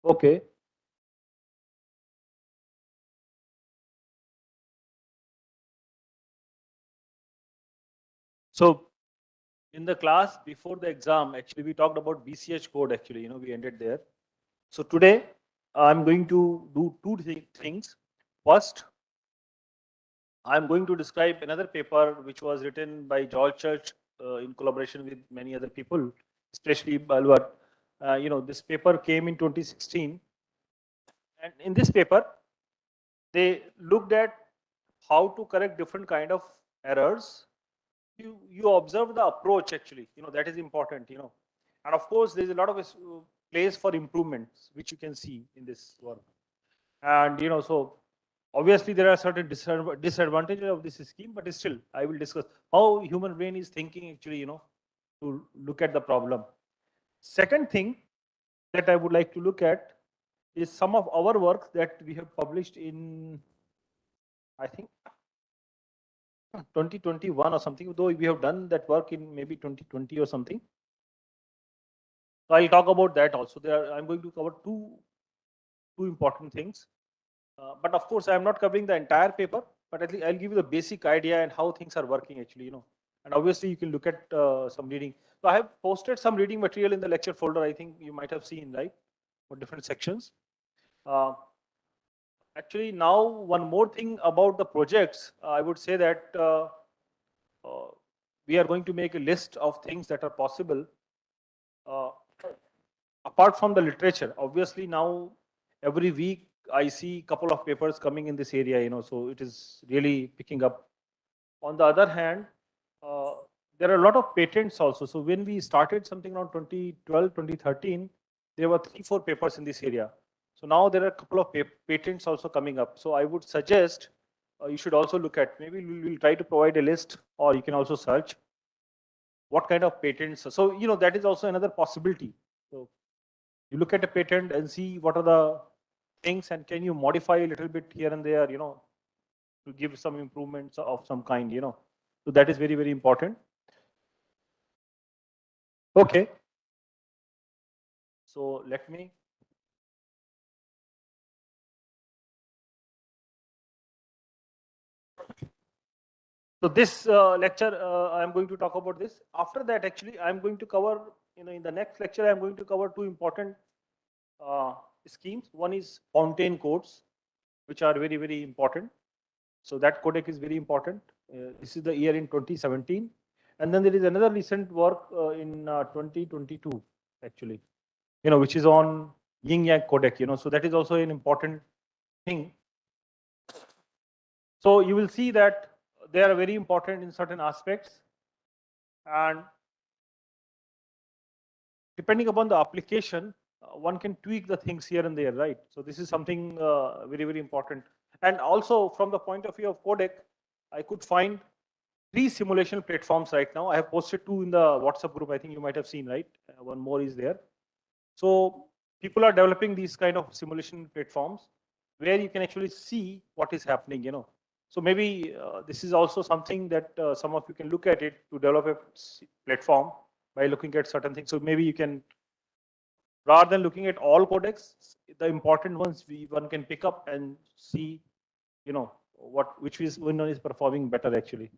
Okay. So in the class before the exam, actually we talked about BCH code. Actually, we ended there. So today I'm going to do two things. First, I'm going to describe another paper which was written by George Church in collaboration with many other people, especially Balwar. This paper came in 2016, and in this paper, they looked at how to correct different kind of errors. You observe the approach actually. That is important. And of course, there is a lot of place for improvements which you can see in this work. And so obviously there are certain disadvantages of this scheme, but still I will discuss how human brain is thinking actually, to look at the problem. Second thing that I would like to look at is some of our work that we have published in, I think, 2021 or something, though we have done that work in maybe 2020 or something. So I'll talk about that also. I'm going to cover two important things. But of course, I'm not covering the entire paper, but at least I'll give you the basic idea and how things are working actually. And obviously you can look at some reading. So I have posted some reading material in the lecture folder. I think you might have seen, right, for different sections. Uh, Actually, now one more thing about the projects, I would say that uh, we are going to make a list of things that are possible. Uh, Apart from the literature, obviously now every week I see a couple of papers coming in this area, so it is really picking up. On the other hand, uh, there are a lot of patents also. So when we started something around 2012, 2013, there were 3, 4 papers in this area. So now there are a couple of patents also coming up. So I would suggest you should also look at, maybe we'll try to provide a list, or you can also search what kind of patents. So, that is also another possibility. So you look at a patent and see what are the things, and can you modify a little bit here and there, to give some improvements of some kind. So that is very, very important. Okay. So let me. So this lecture, I'm going to talk about this. After that, actually, I'm going to cover, in the next lecture, I'm going to cover two important uh, schemes. One is fountain codes, which are very, very important. So that codec is very important. This is the year in 2017. And then there is another recent work in 2022, actually, which is on yin yang codec, so that is also an important thing. So you will see that they are very important in certain aspects, and depending upon the application, one can tweak the things here and there, right? So this is something very, very important. And also from the point of view of codec, I could find 3 simulation platforms right now. I have posted 2 in the WhatsApp group. I think you might have seen, right? One more is there. So people are developing these kind of simulation platforms where you can actually see what is happening. So maybe this is also something that some of you can look at it to develop a platform by looking at certain things. So maybe you can, rather than looking at all codecs, the important ones one can pick up and see, which one is performing better actually.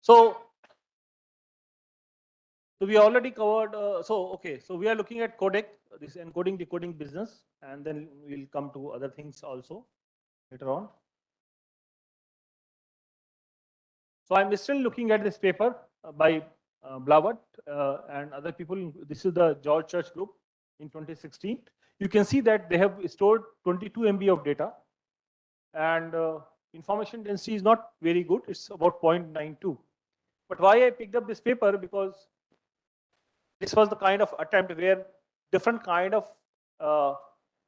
So So we already covered. So we are looking at codec, this encoding decoding business, and then we'll come to other things also later on. So I'm still looking at this paper by Blawat and other people. This is the George Church group in 2016. You can see that they have stored 22 MB of data, and information density is not very good. It's about 0.92. But why I picked up this paper, because this was the kind of attempt where different kind of uh,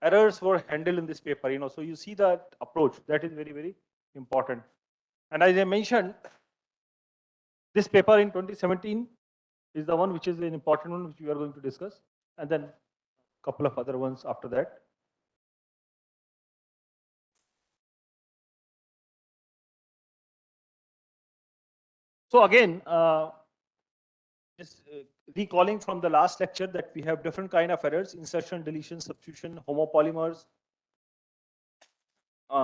errors were handled in this paper. So you see that approach, that is very, very important. And as I mentioned, this paper in 2017 is the one which is an important one, which we are going to discuss, and then a couple of other ones after that. So again, Just recalling from the last lecture that we have different kind of errors: insertion, deletion, substitution, homopolymers,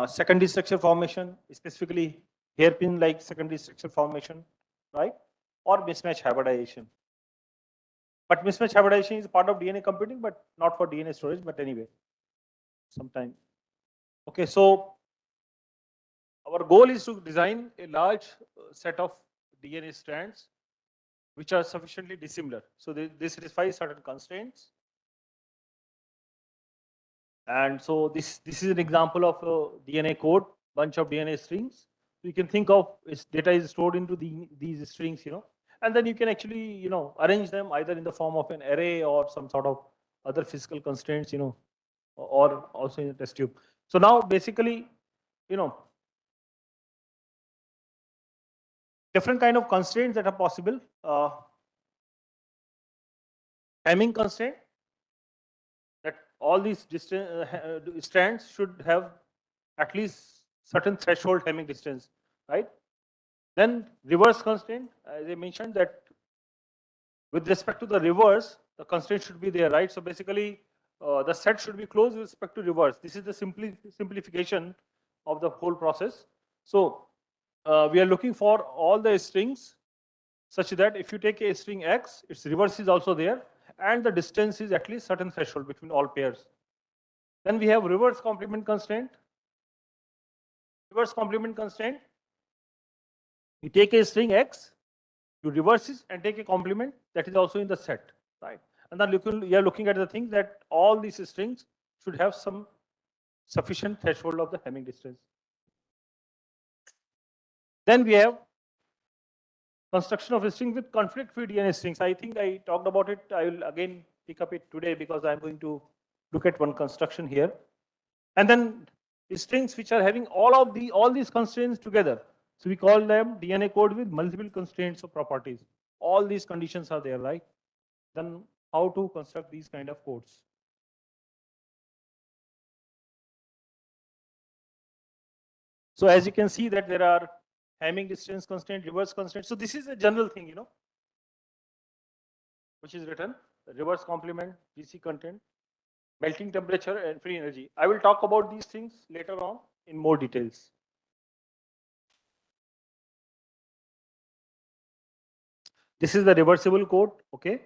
secondary structure formation, specifically hairpin like secondary structure formation, right? Or mismatch hybridization. But mismatch hybridization is part of DNA computing, but not for DNA storage. But anyway, sometime. Okay, so our goal is to design a large set of DNA strands which are sufficiently dissimilar. So this satisfies certain constraints. And so this is an example of a DNA code, bunch of DNA strings. So you can think of its data is stored into these strings, and then you can actually, arrange them either in the form of an array or some sort of other physical constraints, or also in a test tube. So now basically, different kind of constraints that are possible. Timing constraint, that all these strands should have at least certain threshold timing distance, right? Then reverse constraint, as I mentioned, that with respect to the reverse, the constraint should be there, right? So basically, the set should be closed with respect to reverse. This is the simplification of the whole process. So we are looking for all the strings such that if you take a string X, its reverse is also there, and the distance is at least certain threshold between all pairs. Then we have reverse complement constraint. Reverse complement constraint, you take a string X, you reverse it and take a complement that is also in the set, right? And then you are looking at the thing that all these strings should have some sufficient threshold of the Hamming distance. Then we have construction of a string with conflict-free DNA strings. I think I talked about it. I will again pick up it today because I'm going to look at one construction here. And then strings which are having all these constraints together. So we call them DNA code with multiple constraints of properties. All these conditions are there, right? Then how to construct these kind of codes? So as you can see that there are Hamming distance constraint, reverse constraint. So this is a general thing, which is written: reverse complement, GC content, melting temperature, and free energy. I will talk about these things later on in more details. This is the reversible code, okay?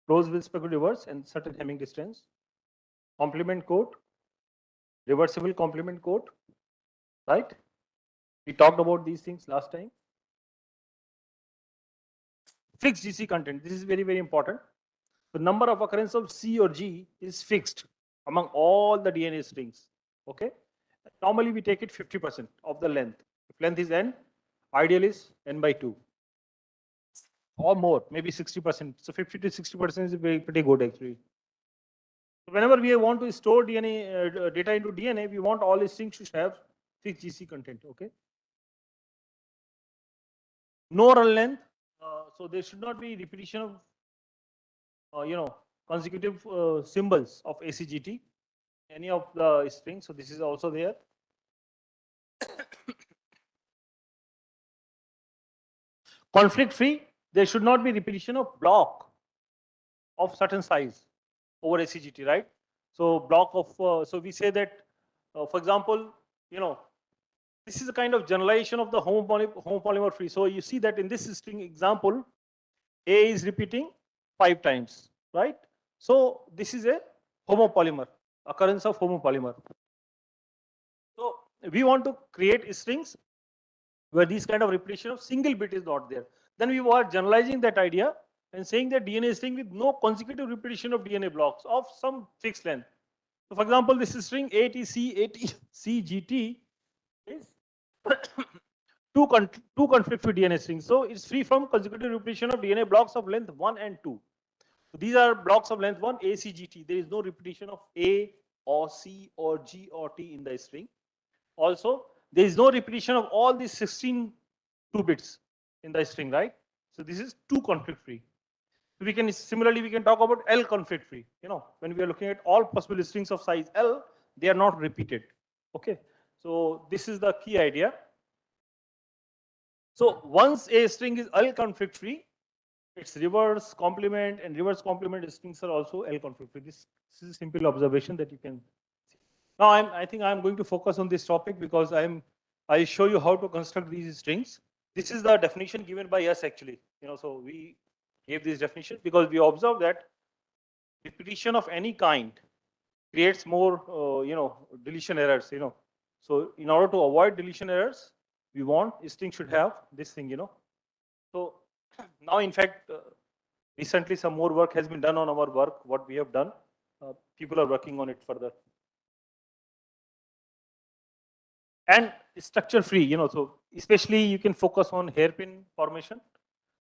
Close with respect to reverse and certain Hamming distance. Complement code, reversible complement code, right? We talked about these things last time. Fixed GC content. This is very, very important. The number of occurrence of C or G is fixed among all the DNA strings. Okay. Normally we take it 50% of the length. If length is n, ideal is n by 2 or more, maybe 60%. So 50 to 60% is pretty good actually. So whenever we want to store DNA data into DNA, we want all these things to have fixed GC content. Okay. No run length. So there should not be repetition of consecutive symbols of ACGT, any of the strings. So this is also there. Conflict free, there should not be repetition of block of certain size over ACGT, right? So block of, so we say that, for example, this is a kind of generalization of the homopolymer free. So you see that in this string example, A is repeating 5 times, right? So this is a homopolymer, occurrence of homopolymer. So we want to create strings where this kind of repetition of single bit is not there. Then we were generalizing that idea and saying that DNA string with no consecutive repetition of DNA blocks of some fixed length. So for example, this is string ATCGT is two conflict-free DNA strings. So it's free from consecutive repetition of DNA blocks of length 1 and 2. So these are blocks of length 1, ACGT. There is no repetition of A or C or G or T in the string. Also, there is no repetition of all these 16 2 bits in the string, right? So this is 2 conflict free. So we can talk about L conflict free. When we are looking at all possible strings of size L, they are not repeated. Okay. So this is the key idea. So once a string is L conflict free, It's reverse complement, and reverse complement strings are also L conflict. This is a simple observation that you can see. Now I think I'm going to focus on this topic because I show you how to construct these strings. This is the definition given by us actually. So we gave this definition because we observe that repetition of any kind creates more deletion errors. So in order to avoid deletion errors, we want string should have this thing. So now in fact recently some more work has been done on our work, what we have done. People are working on it further. And structure free, so especially you can focus on hairpin formation,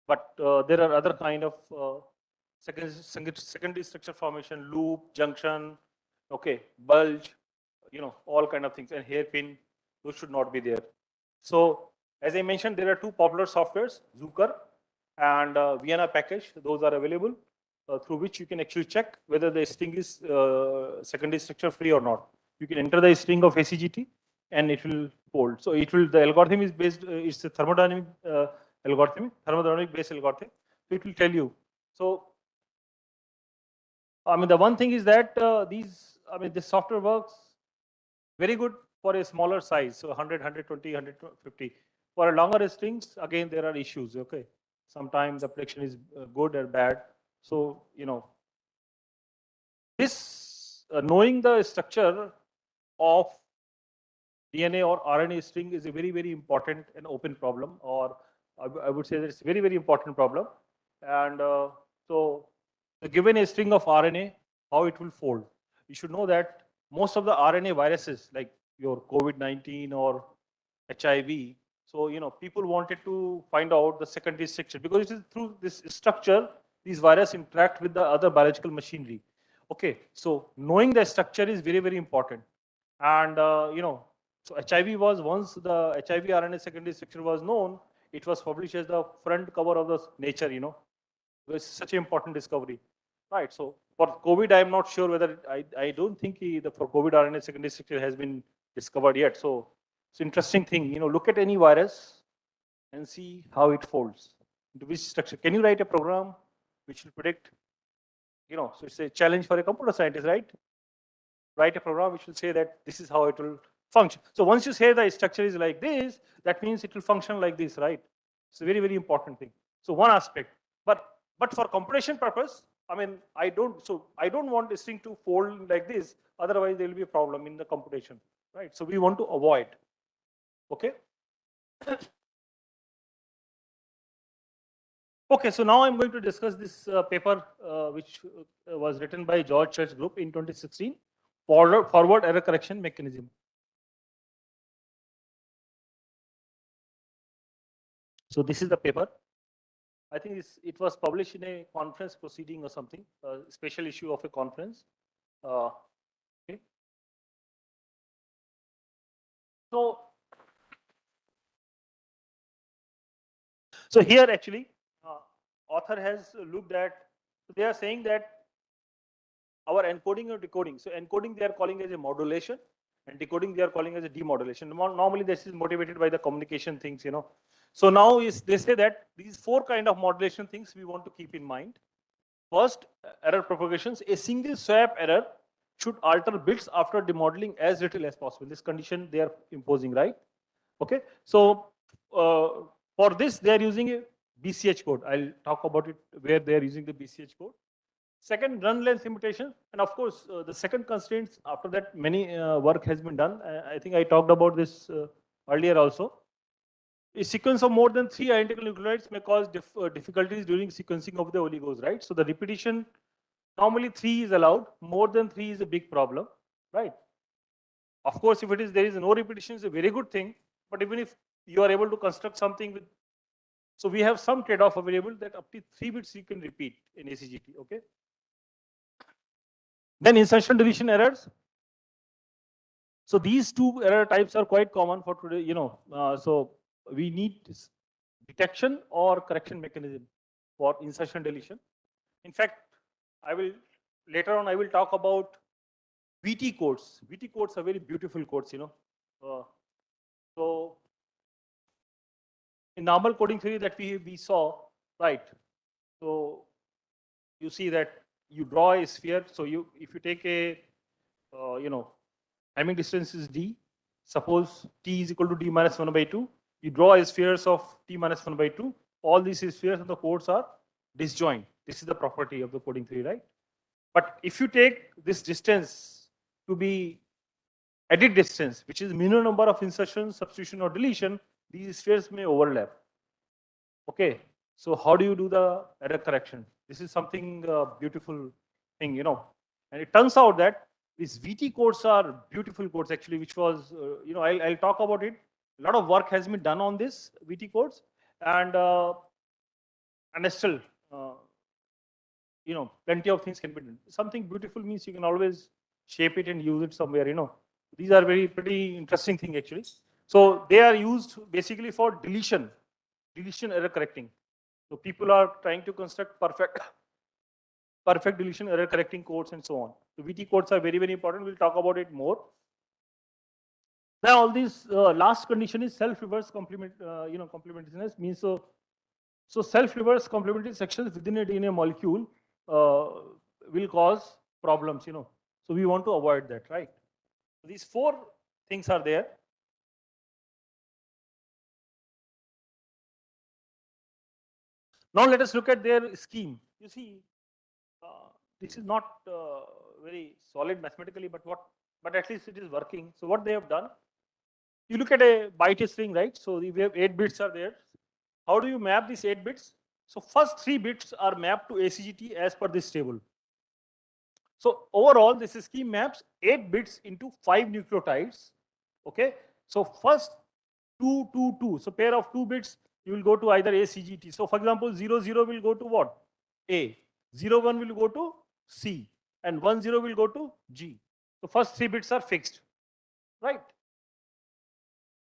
but there are other kind of secondary structure formation, loop, junction, okay, bulge, all kind of things, and hairpin, those should not be there. So as I mentioned, there are two popular softwares, Zucker and Vienna package. Those are available through which you can actually check whether the string is secondary structure free or not. You can enter the string of ACGT and it will fold. So the algorithm is based, it's a thermodynamic algorithm, thermodynamic based algorithm. So it will tell you. So I mean, the one thing is that this software works very good for a smaller size, so 100, 120, 150. For a longer strings, again, there are issues, okay? Sometimes the prediction is good or bad. So, this knowing the structure of DNA or RNA string is a very, very important and open problem, or I would say that it's a very, very important problem. And so, given a string of RNA, how it will fold. You should know that most of the RNA viruses, like your COVID-19 or HIV, so people wanted to find out the secondary structure because it is through this structure these viruses interact with the other biological machinery. Okay, so knowing the structure is very, very important. And so HIV was, once the HIV RNA secondary structure was known, it was published as the front cover of the Nature. It was such an important discovery, right? So for COVID, I am not sure whether I don't think for COVID RNA secondary structure has been discovered yet. So it's interesting thing. Look at any virus and see how it folds into which structure. Can you write a program which will predict? So it's a challenge for a computer scientist, right? Write a program which will say that this is how it will function. So once you say the structure is like this, that means it will function like this, right? It's a very, very important thing. So one aspect, but for computation purpose, I don't want this thing to fold like this. Otherwise, there will be a problem in the computation, right? So we want to avoid. Okay. Okay, so now I'm going to discuss this paper which was written by George Church Group in 2016, forward error correction mechanism. So this is the paper. I think it was published in a conference proceeding or something, a special issue of a conference. Okay. So here actually, author has looked at, they are saying that our encoding or decoding. So encoding they are calling as a modulation, and decoding they are calling as a demodulation. Normally this is motivated by the communication things. So now they say that these four kind of modulation things we want to keep in mind. First, error propagations. A single swap error should alter bits after demodeling as little as possible. This condition they are imposing, right? Okay. So for this they are using a BCH code. I'll talk about it where they are using the BCH code. Second, run length limitation, and of course the second constraints. After that, many work has been done. I think I talked about this earlier also. A sequence of more than 3 identical nucleotides may cause difficulties during sequencing of the oligos, right? So the repetition, normally 3 is allowed. More than 3 is a big problem, right? Of course, if there is no repetition, it's a very good thing. But even if you are able to construct something with, so we have some trade-off available that up to 3 bits you can repeat in ACGT, okay? Then insertion deletion errors. So these two error types are quite common for today, so we need detection or correction mechanism for insertion deletion. In fact, later on I will talk about VT codes. VT codes are very beautiful codes, so in normal coding theory that we saw, right? So you see that you draw a sphere. So if you take a, timing distance is d. Suppose t is equal to d minus 1 by 2. You draw a spheres of t minus 1 by 2. All these spheres and the chords are disjoint. This is the property of the coding theory, right? But if you take this distance to be edit distance, which is minimum number of insertion, substitution, or deletion, these spheres may overlap. Okay, so how do you do the error correction? This is something beautiful thing, and it turns out that these VT codes are beautiful codes actually, which was, I'll talk about it. A lot of work has been done on this VT codes, and still, uh, plenty of things can be done. Something beautiful means you can always shape it and use it somewhere, These are pretty interesting thing actually. So they are used basically for deletion error correcting. So people are trying to construct perfect deletion error correcting codes and so on. So VT codes are very important. We'll talk about it more. Now all these last condition is self-reverse complementariness means so self-reverse complementary sections within a DNA molecule will cause problems, So we want to avoid that, right? So these four things are there. Now let us look at their scheme. You see, this is not very solid mathematically, but at least it is working. So what they have done, you look at a byte string, right? So we have 8 bits are there. How do you map these 8 bits? So first 3 bits are mapped to ACGT as per this table. So overall, this scheme maps 8 bits into 5 nucleotides. Okay. So first 2, 2, 2. So pair of 2 bits, you will go to either ACGT. So for example, 0, 0 will go to what? A. 0, 1 will go to C. And 1, 0 will go to G. So first 3 bits are fixed. Right.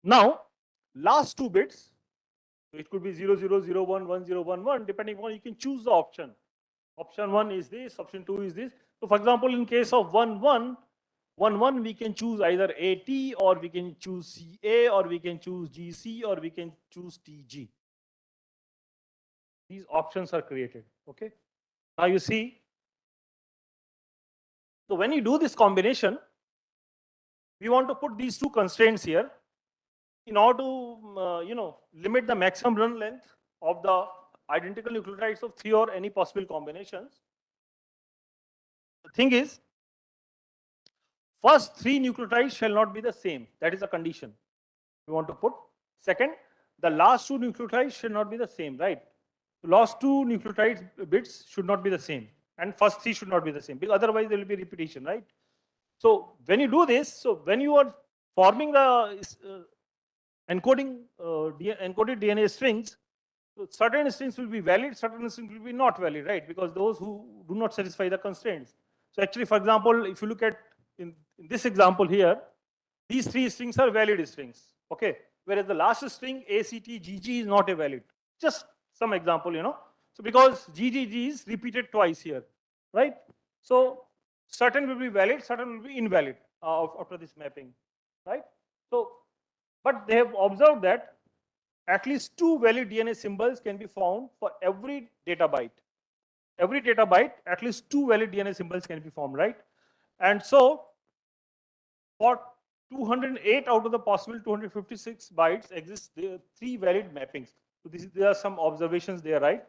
Now, last 2 bits, so it could be 0, 0, 0, 1, 1, 0, 1, 1, depending on you can choose the option. Option 1 is this, option 2 is this. So for example, in case of 1, 1, 1, 1, we can choose either AT or we can choose CA or we can choose GC or we can choose TG. These options are created. Okay. Now you see, so when you do this combination, we want to put these two constraints here in order to, limit the maximum run length of the identical nucleotides of 3 or any possible combinations. The thing is, first 3 nucleotides shall not be the same. That is a condition we want to put. Second, the last 2 nucleotides should not be the same, right? The last 2 nucleotides bits should not be the same, and first 3 should not be the same, because otherwise there will be repetition, right? So when you do this, so when you are forming the encoded DNA strings, so certain strings will be valid, certain strings will be not valid, right? Because those who do not satisfy the constraints. So actually, for example, if you look at in this example here, these 3 strings are valid strings, okay? Whereas the last string ACTGG is not a valid. Just some example, So because GGG is repeated twice here, right? So certain will be valid, certain will be invalid after this mapping, right? So, but they have observed that at least 2 valid DNA symbols can be found for every data byte. Every data byte, at least 2 valid DNA symbols can be found, right? And so, for 208 out of the possible 256 bytes exist there 3 valid mappings. So there are some observations there, right?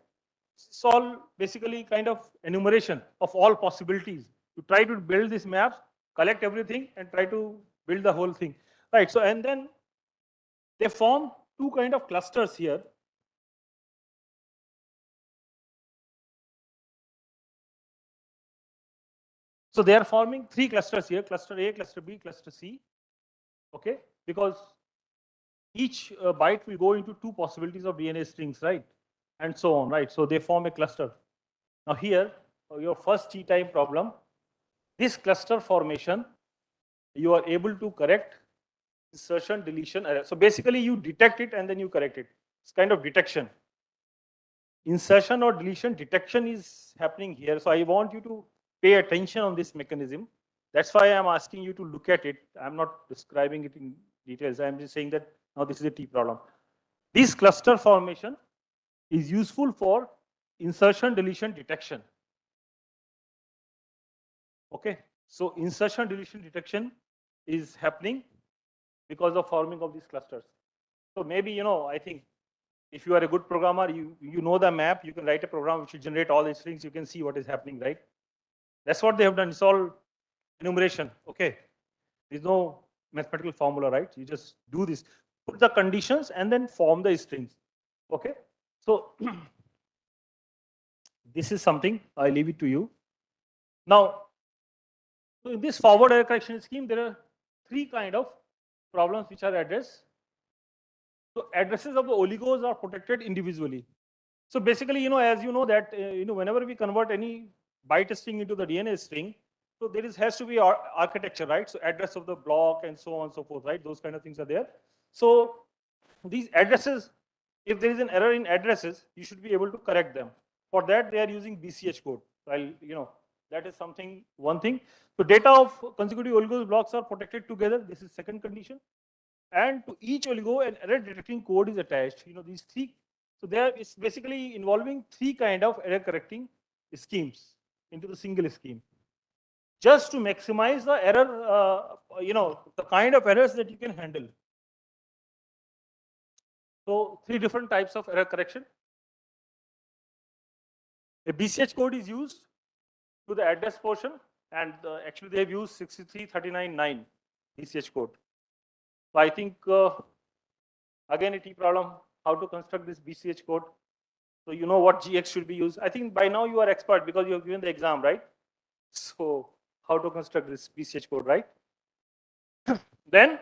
It's all basically kind of enumeration of all possibilities. You try to build this map, collect everything, and try to build the whole thing, right? So and then they form 2 kind of clusters here. So they are forming 3 clusters here: cluster A, cluster B, cluster C. Okay, because each byte will go into 2 possibilities of DNA strings, right? And so on, right? So they form a cluster. Now here, your first T time problem, this cluster formation, you are able to correct insertion, deletion, error. So basically you detect it and then you correct it. It's kind of detection. Insertion or deletion detection is happening here. So I want you to pay attention on this mechanism. That's why I'm asking you to look at it. I'm not describing it in details. I'm just saying that now this is a T problem. This cluster formation is useful for insertion deletion detection. Okay, so insertion deletion detection is happening because of forming of these clusters. So maybe, I think if you are a good programmer, you know the map, you can write a program which will generate all these strings, you can see what is happening, right? That's what they have done. It's all enumeration. Okay, there's no mathematical formula, right? You just do this, put the conditions and then form the strings. Okay, so this is something I leave it to you. Now, so in this forward error correction scheme, there are three kind of problems which are addressed. So addresses of the oligos are protected individually. So basically, as you know that, whenever we convert any byte string into the DNA string, so there has to be architecture, right? So address of the block and so on and so forth, right? Those kind of things are there. So these addresses, if there is an error in addresses, you should be able to correct them. For that, they are using BCH code. While, that is one thing. So data of consecutive oligos blocks are protected together. This is second condition. And to each oligo, an error detecting code is attached. These three. So there is basically involving three kind of error correcting schemes into the single scheme, just to maximize the error, the kind of errors that you can handle. So three different types of error correction. A BCH code is used to the address portion, and actually they have used 63399 BCH code. So I think again a T problem, how to construct this BCH code. So you know what GX should be used. I think by now you are expert because you have given the exam, right? So how to construct this BCH code, right? Then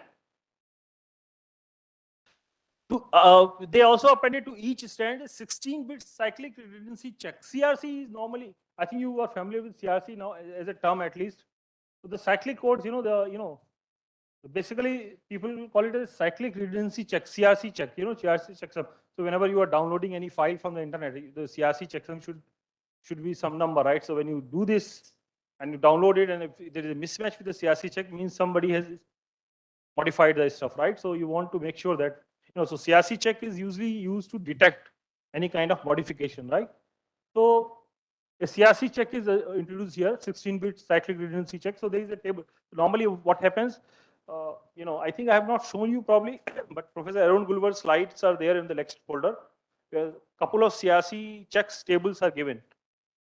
they also appended to each strand a 16-bit cyclic redundancy check. CRC is normally, I think you are familiar with CRC now as a term at least. So the cyclic codes, basically people will call it a cyclic redundancy check, CRC check. CRC checksum. So whenever you are downloading any file from the internet, the CRC checksum should be some number, right? So when you do this and you download it, and if there is a mismatch with the CRC check, means somebody has modified the stuff, right? So you want to make sure that, so CRC check is usually used to detect any kind of modification, right? So a CRC check is introduced here, 16-bit cyclic redundancy check. So there is a table. Normally what happens, I think I have not shown you probably, but Professor Arun Gulwar's slides are there in the lecture folder, where a couple of CRC checks tables are given.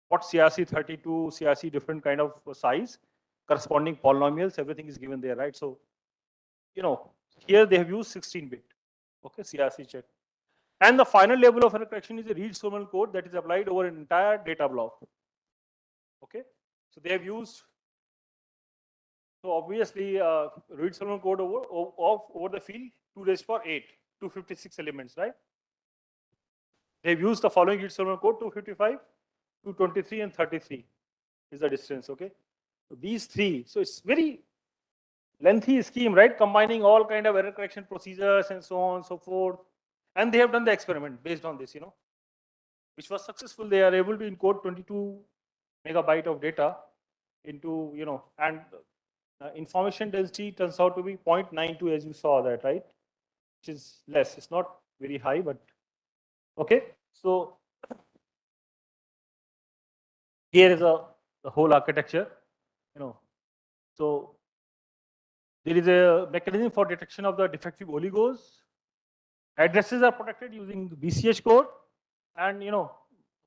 What CRC 32, CRC different kind of size, corresponding polynomials, everything is given there, right? So, here they have used 16-bit, okay, CRC check. And the final level of error correction is a Reed-Solomon code that is applied over an entire data block. Okay, so they have used, so obviously Reed-Solomon code over the field 2⁸, 256 elements, right? They've used the following Reed-Solomon code: 255, 223, and 33 is the distance. Okay, so these three. So it's very lengthy scheme, right? Combining all kind of error correction procedures and so on and so forth. And they have done the experiment based on this, which was successful. They are able to encode 22 megabyte of data into, and information density turns out to be 0.92, as you saw that, right? Which is less. It's not very high, but okay. So here is the whole architecture, So there is a mechanism for detection of the defective oligos. Addresses are protected using the BCH code, and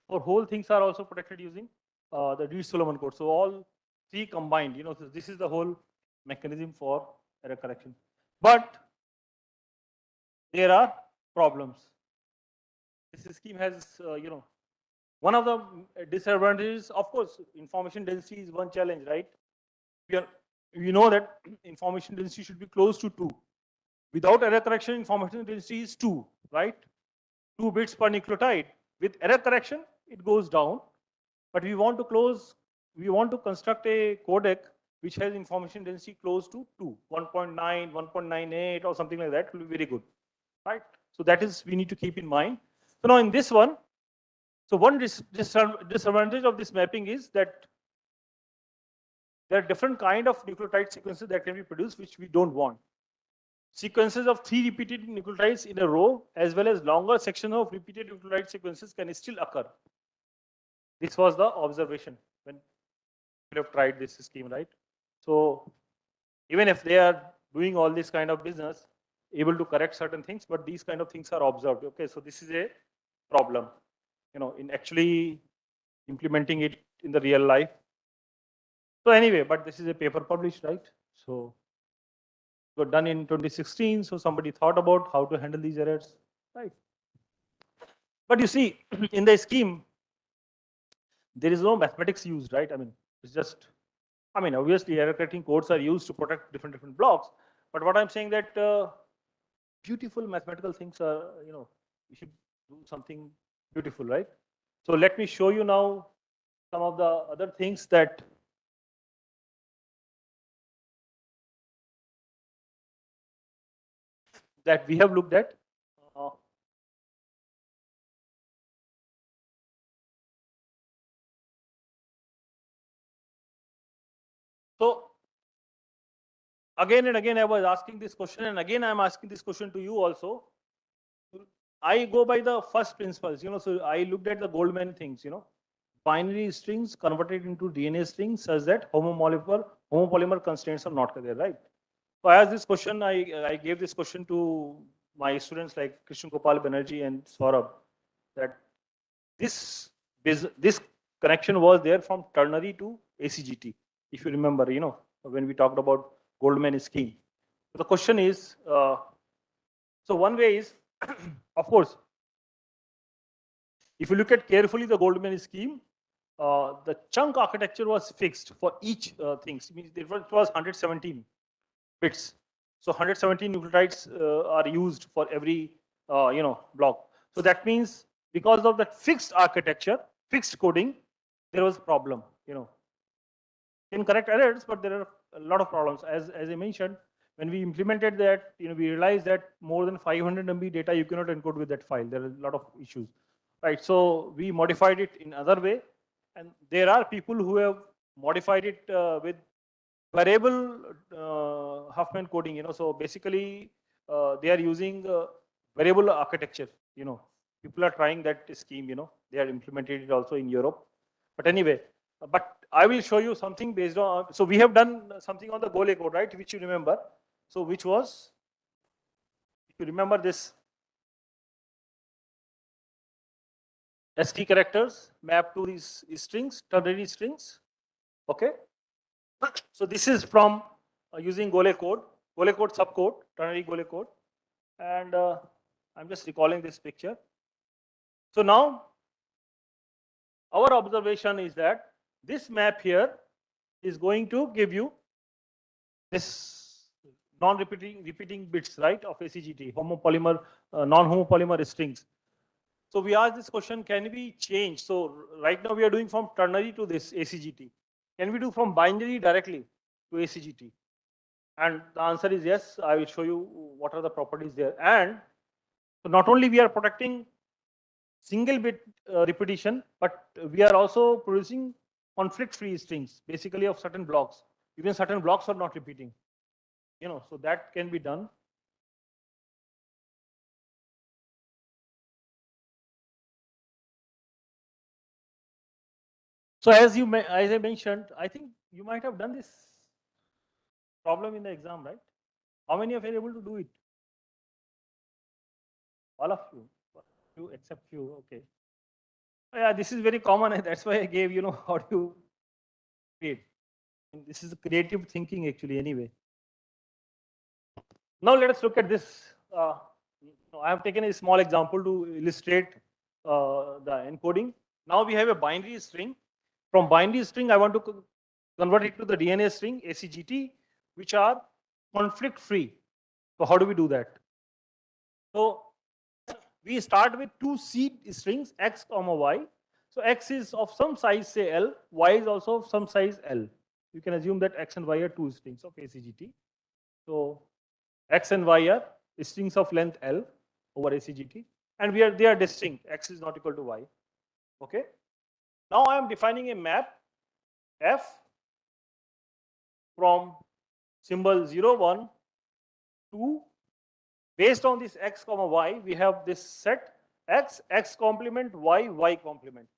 for whole things are also protected using the Reed-Solomon code. So all three combined, so this is the whole mechanism for error correction. But there are problems. This scheme has, one of the disadvantages, of course, information density is one challenge, right? We know that information density should be close to 2. Without error correction, information density is 2, right? 2 bits per nucleotide. With error correction, it goes down. But we want to construct a codec which has information density close to 2, 1.9, 1.98, or something like that. It will be very good, right? So that is, we need to keep in mind. So now in this one, so one disadvantage of this mapping is that there are different kind of nucleotide sequences that can be produced, which we don't want. Sequences of 3 repeated nucleotides in a row, as well as longer section of repeated nucleotide sequences, can still occur. This was the observation when people have tried this scheme, right? So even if they are doing all this kind of business, able to correct certain things, but these kind of things are observed. Okay, so this is a problem, in actually implementing it in the real life. So anyway, but this is a paper published, right? So it was done in 2016. So somebody thought about how to handle these errors, right? But you see, in the scheme, there is no mathematics used, right? I mean, it's just, obviously error correcting codes are used to protect different blocks. But what I'm saying that beautiful mathematical things are, you should do something beautiful, right? So let me show you now some of the other things that we have looked at. Uh, so again and again, I was asking this question, and again, I'm asking this question to you also. I go by the first principles, so I looked at the Goldman things, binary strings converted into DNA strings such that homopolymer constraints are not there, right? So I asked this question, I gave this question to my students like Krishna Gopal Banerjee and Saurabh, that this connection was there from ternary to ACGT. If you remember, when we talked about Goldman scheme. So the question is, so one way is, of course, if you look at carefully the Goldman scheme, the chunk architecture was fixed for each things. It was 117 bits. So 117 nucleotides are used for every block. So that means because of that fixed architecture, fixed coding, there was a problem. Can correct errors, but there are a lot of problems. As I mentioned, when we implemented that, we realized that more than 500 MB data you cannot encode with that file. There are a lot of issues, right? So we modified it in other way, and there are people who have modified it with variable Huffman coding. So basically they are using variable architecture. People are trying that scheme. They are implemented it also in Europe. But anyway, but I will show you something based on. So we have done something on the Gole code, right? Which you remember. So which was, if you remember this, ASCII characters mapped to these strings, ternary strings. Okay. So this is from using Gole code subcode, ternary Gole code, and I'm just recalling this picture. So now our observation is that this map here is going to give you this repeating bits, right, of ACGT, homopolymer, non-homopolymer strings. So we asked this question, can we change? So right now we are doing from ternary to this ACGT. Can we do from binary directly to ACGT? And the answer is yes. I will show you what are the properties there. And so not only we are protecting single bit repetition, but we are also producing conflict-free strings, basically of certain blocks. Even certain blocks are not repeating. So that can be done. So as I mentioned, I think you might have done this problem in the exam, right? How many of you are able to do it? All of you. You except few. Okay. Yeah, this is very common. That's why I gave, how do you create. This is creative thinking actually anyway. Now let us look at this. I have taken a small example to illustrate the encoding. Now we have a binary string. From binary string, I want to convert it to the DNA string, ACGT, which are conflict free. So how do we do that? So we start with two seed strings, x comma y. So x is of some size, say L, y is also of some size L. You can assume that x and y are two strings of ACGT. So x and y are strings of length L over ACGT, and they are distinct. X is not equal to y. Okay. Now I am defining a map F from symbol 0, 1 to, based on this x comma y, we have this set x complement y complement.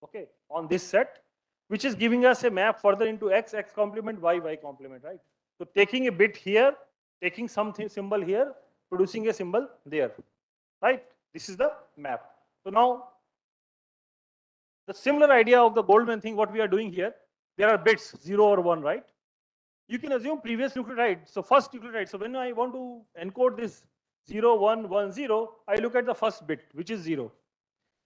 okay, on this set, which is giving us a map further into x, x complement, y complement, right? So taking a bit here, taking something symbol here, producing a symbol there, right? This is the map. So now the similar idea of the Goldman thing, what we are doing here, there are bits 0 or 1, right? You can assume previous nucleotide. So first nucleotide. So when I want to encode this 0, 1, 1, 0, I look at the first bit, which is 0.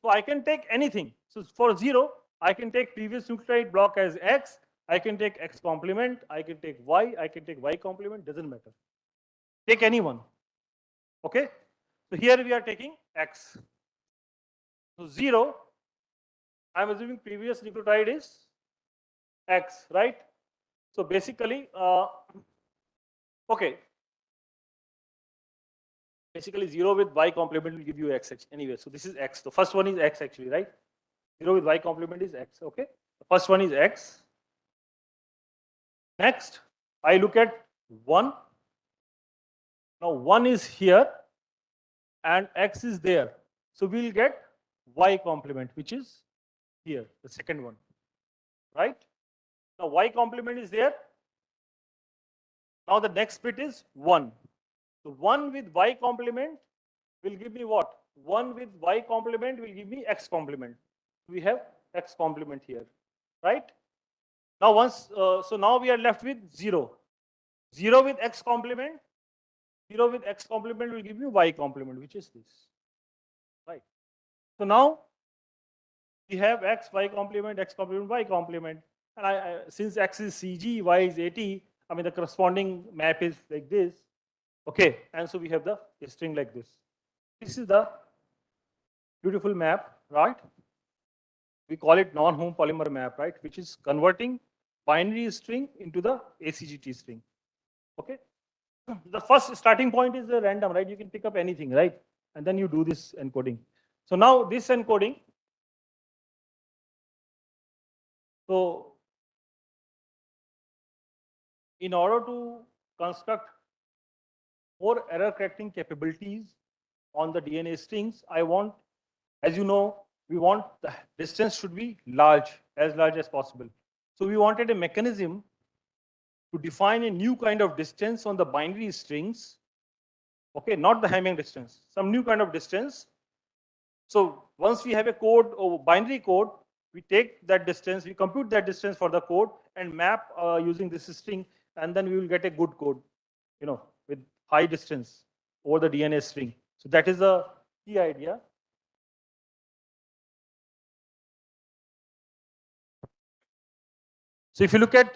So I can take anything. So for 0, I can take previous nucleotide block as x. I can take x complement. I can take y. I can take y complement. Doesn't matter. Take any one. Okay. So here we are taking x. So 0, I'm assuming previous nucleotide is x, right? So basically, okay. Basically, 0 with y complement will give you x anyway. So this is x. The first one is x actually, right? 0 with y complement is x. Okay. The first one is x. Next, I look at 1. Now 1 is here and x is there. So we'll get y complement, which is here, the second one. Right? Now y complement is there. Now the next bit is 1. So 1 with y complement will give me what? 1 with y complement will give me x complement. We have x complement here, right? Now so now we are left with 0. 0 with x complement, 0 with x complement will give me y complement, which is this, right? So now we have x, y complement, y complement. And since x is CG, y is AT, I mean the corresponding map is like this. Okay, and so we have the string like this. This is the beautiful map, right? We call it non-home polymer map, right? Which is converting binary string into the ACGT string. Okay. The first starting point is random, right? You can pick up anything, right? And then you do this encoding. So now this encoding. So in order to construct more error correcting capabilities on the DNA strings, I want, as you know, we want the distance should be large, as large as possible. So we wanted a mechanism to define a new kind of distance on the binary strings. Okay, not the Hamming distance, some new kind of distance. So once we have a code or binary code, we take that distance, we compute that distance for the code and map using this string, and then we will get a good code, with high distance over the DNA string. So that is the key idea. So if you look at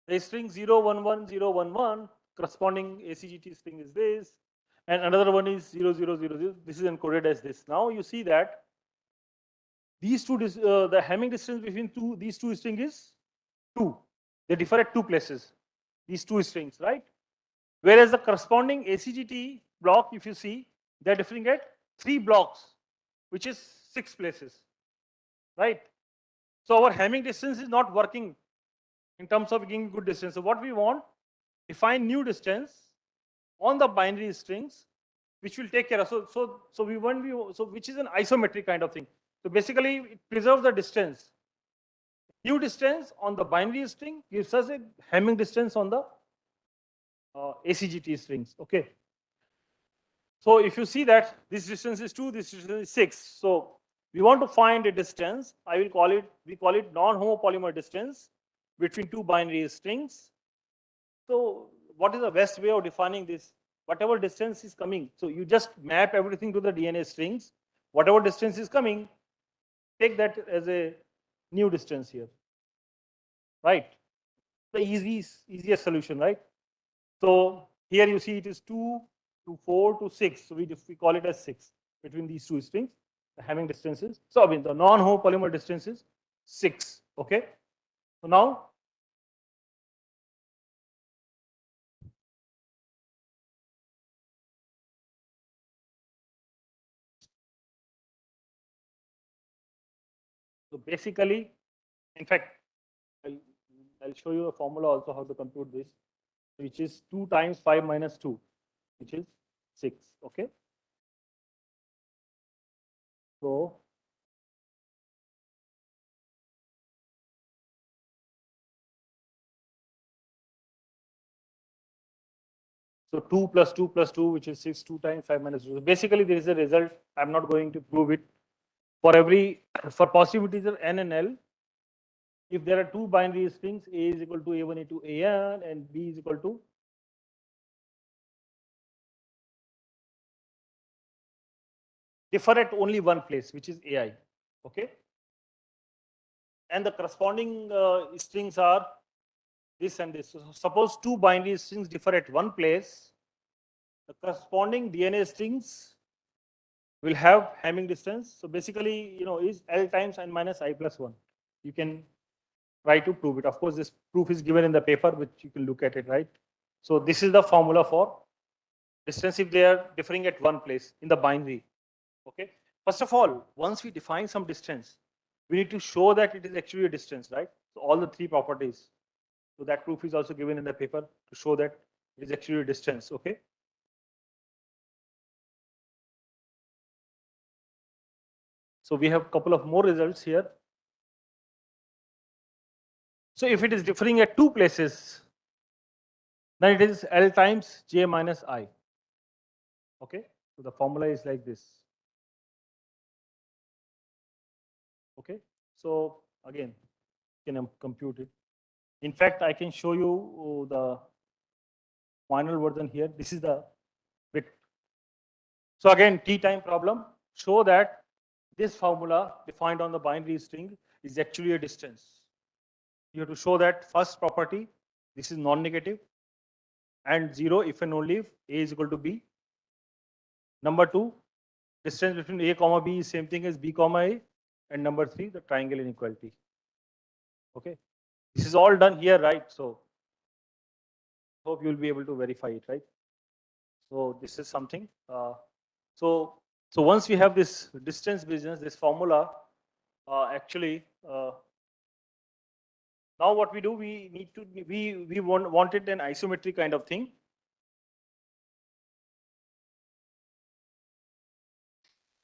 the string 011, corresponding ACGT string is this, and another one is 0000. This is encoded as this. Now you see that these two, the Hamming distance between these two strings is 2. They differ at 2 places. These two strings, right? Whereas the corresponding ACGT block, if you see, they're differing at 3 blocks, which is 6 places, right? So our Hamming distance is not working in terms of giving good distance. So what we want, define new distance on the binary strings, which will take care of. So which is an isometric kind of thing. So basically, it preserves the distance. New distance on the binary string gives us a Hamming distance on the ACGT strings. Okay. So if you see that this distance is 2, this distance is 6. So we want to find a distance. We call it non-homopolymer distance between 2 binary strings. So what is the best way of defining this? Whatever distance is coming. So you just map everything to the DNA strings. Whatever distance is coming, take that as a new distance here. Right? The easiest solution, right? So here you see it is 2 to 4 to 6. So we call it as 6 between these two strings. The Hamming distances. So I mean the non-homopolymer distance is 6. Okay. So now so basically, in fact, I'll show you a formula also how to compute this, which is 2 times 5 minus 2, which is 6. Okay. So So 2 plus 2 plus 2, which is 6, 2 times 5 minus 2. So basically, there is a result. I'm not going to prove it. For positive integer n and L, if there are two binary strings, A is equal to A1, A2, AN, and B is equal to differ at only one place, which is AI. Okay. And the corresponding strings are this and this. So suppose two binary strings differ at one place, the corresponding DNA strings will have Hamming distance. So basically, is L times n minus I plus 1. You can try to prove it. Of course, this proof is given in the paper, which you can look at it, right? So this is the formula for distance if they are differing at one place in the binary. Okay. First of all, once we define some distance, we need to show that it is actually a distance, right? So all the three properties. So that proof is also given in the paper to show that it is actually a distance. Okay. So we have a couple of more results here. So if it is differing at two places, then it is L times J minus I. Okay. So the formula is like this. Okay. So again, you can compute it. In fact, I can show you the final version here. This is the bit. So again, T time problem. Show that this formula defined on the binary string is actually a distance. You have to show that first property, this is non-negative, and 0 if and only if A is equal to B. Number 2, distance between A comma B is same thing as B comma A. And number 3, the triangle inequality. Okay. This is all done here, right? So hope you will be able to verify it, right? So this is something. So once we have this distance business, this formula, actually, now what we do, we need to we wanted an isometry kind of thing.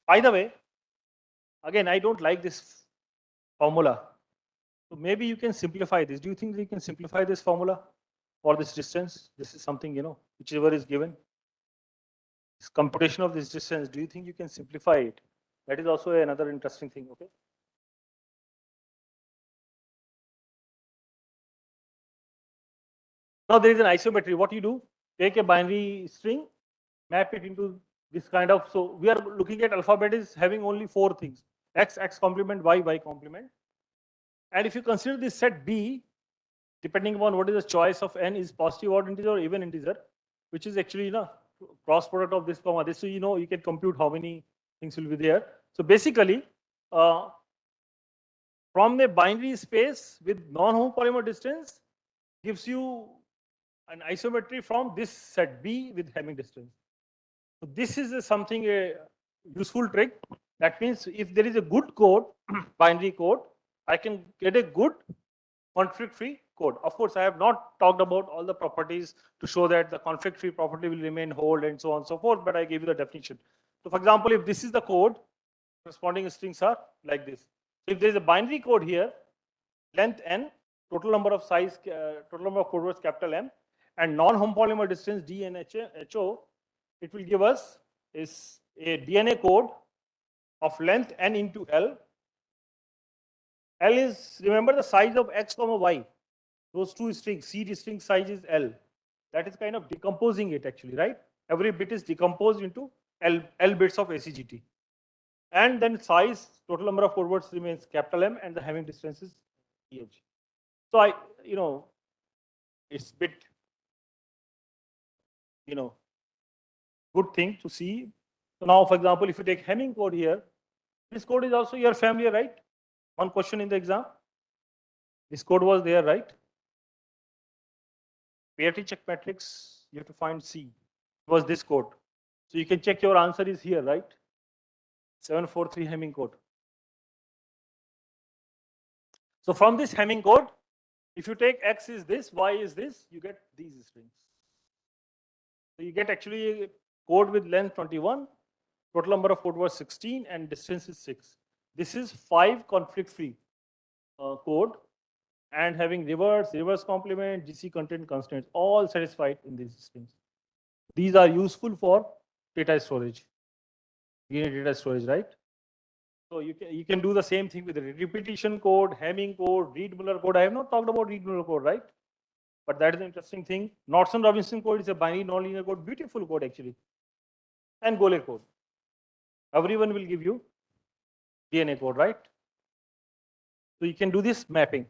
By the way, again, I don't like this formula. So maybe you can simplify this. Do you think you can simplify this formula for this distance? This is something, whichever is given. This computation of this distance, do you think you can simplify it? That is also another interesting thing, okay? Now there is an isometry. What you do, take a binary string, map it into this kind of, so we are looking at alphabet is having only 4 things: x, x complement, y complement. And if you consider this set B, depending upon what is the choice of n, is positive odd integer or even integer, which is actually cross product of this comma this. So you can compute how many things will be there. So basically, from a binary space with non-homopolymer distance gives you an isometry from this set B with Hamming distance. So this is something a useful trick. That means if there is a good code, binary code, I can get a good conflict-free code. Of course, I have not talked about all the properties to show that the conflict-free property will remain hold and so on and so forth, but I gave you the definition. So for example, if this is the code, corresponding strings are like this. So if there is a binary code here, length n, total number of code words capital M, and non-homopolymer distance D and HO, it will give us is a DNA code of length n into L. L is, remember, the size of x comma y. Those two strings, seed string size is L. That is kind of decomposing it actually, right? Every bit is decomposed into L bits of ACGT. And then size, total number of code words remains capital M, and the Hamming distance is EH. So it's a bit, good thing to see. So now, for example, if you take Hamming code here, this code is also your familiar, right? One question in the exam. This code was there, right? PRT check matrix, you have to find C. It was this code. So you can check your answer is here, right? 743 Hamming code. So from this Hamming code, if you take X is this, Y is this, you get these strings. So you get actually a code with length 21, total number of code was 16, and distance is 6. This is 5 conflict-free code, and having reverse complement, GC content constraints, all satisfied in these strings. These are useful for data storage, data storage, right? So you can do the same thing with the repetition code, Hamming code, Reed-Muller code. I have not talked about Reed-Muller code, right? But that is an interesting thing. Nordson-Robinson code is a binary nonlinear code, beautiful code actually, and Gole code. Everyone will give you DNA code, right? So you can do this mapping,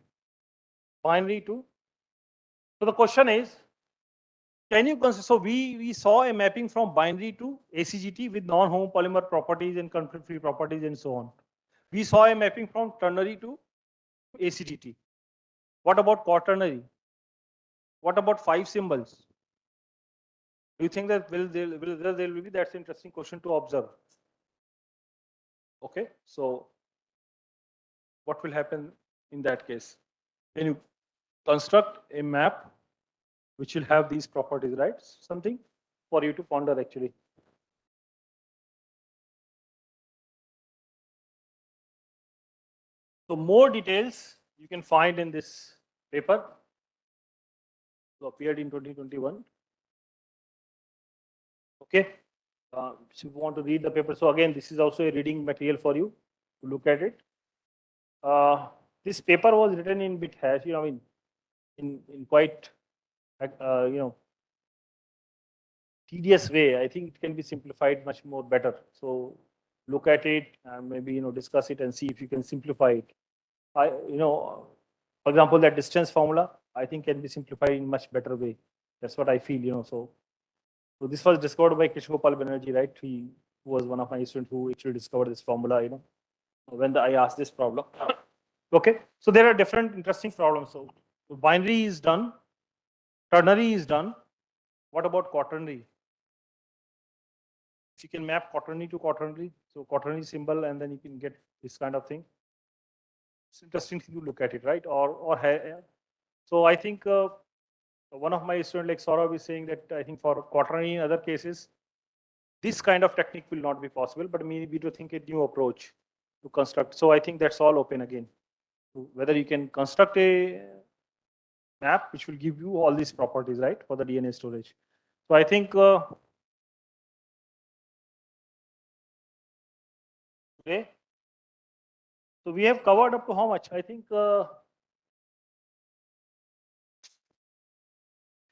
binary to. So the question is, can you consider? So we saw a mapping from binary to ACGT with non-homopolymer properties and conflict-free properties and so on. We saw a mapping from ternary to ACGT. What about quaternary? What about 5 symbols? Do you think that will there will be? That's an interesting question to observe. Okay, so what will happen in that case? Can you construct a map which will have these properties, right? Something for you to ponder actually. So more details you can find in this paper. So appeared in 2021. Okay. If you want to read the paper, so again, this is also a reading material for you to look at it. This paper was written in bit hash, you know, in quite, you know, tedious way. I think it can be simplified much more better. So look at it and maybe, you know, discuss it and see if you can simplify it. You know, for example, that distance formula, I think can be simplified in much better way. That's what I feel, you know. So this was discovered by Krishgopal Banerjee, right? He was one of my students who actually discovered this formula, you know, when I asked this problem. Okay, so there are different interesting problems. So binary is done, ternary is done. What about quaternary? If you can map quaternary to quaternary, so quaternary symbol, and then you can get this kind of thing. It's interesting to look at it, right? So I think one of my students like Saurabh is saying that I think for quaternary in other cases, this kind of technique will not be possible, but maybe to think a new approach to construct. So I think that's all open again. Whether you can construct a map which will give you all these properties, right, for the DNA storage. So I think okay. So we have covered up to how much? I think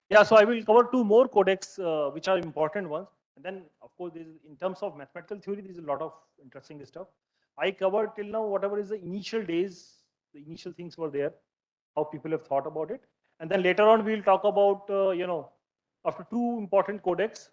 yeah. So I will cover 2 more codecs which are important ones, and then of course in terms of mathematical theory, there is a lot of interesting stuff. I covered till now whatever is the initial days, the initial things were there, how people have thought about it, and then later on we'll talk about you know, after 2 important codecs.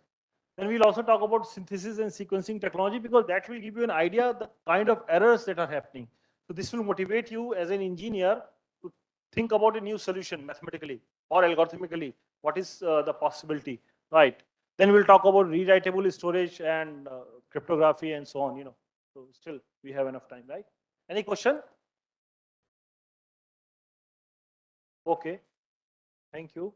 Then we'll also talk about synthesis and sequencing technology, because that will give you an idea of the kind of errors that are happening. So this will motivate you as an engineer to think about a new solution mathematically or algorithmically. What is the possibility, right? Then we'll talk about rewritable storage and cryptography and so on, you know. So still we have enough time, right? Any question? Okay. Thank you.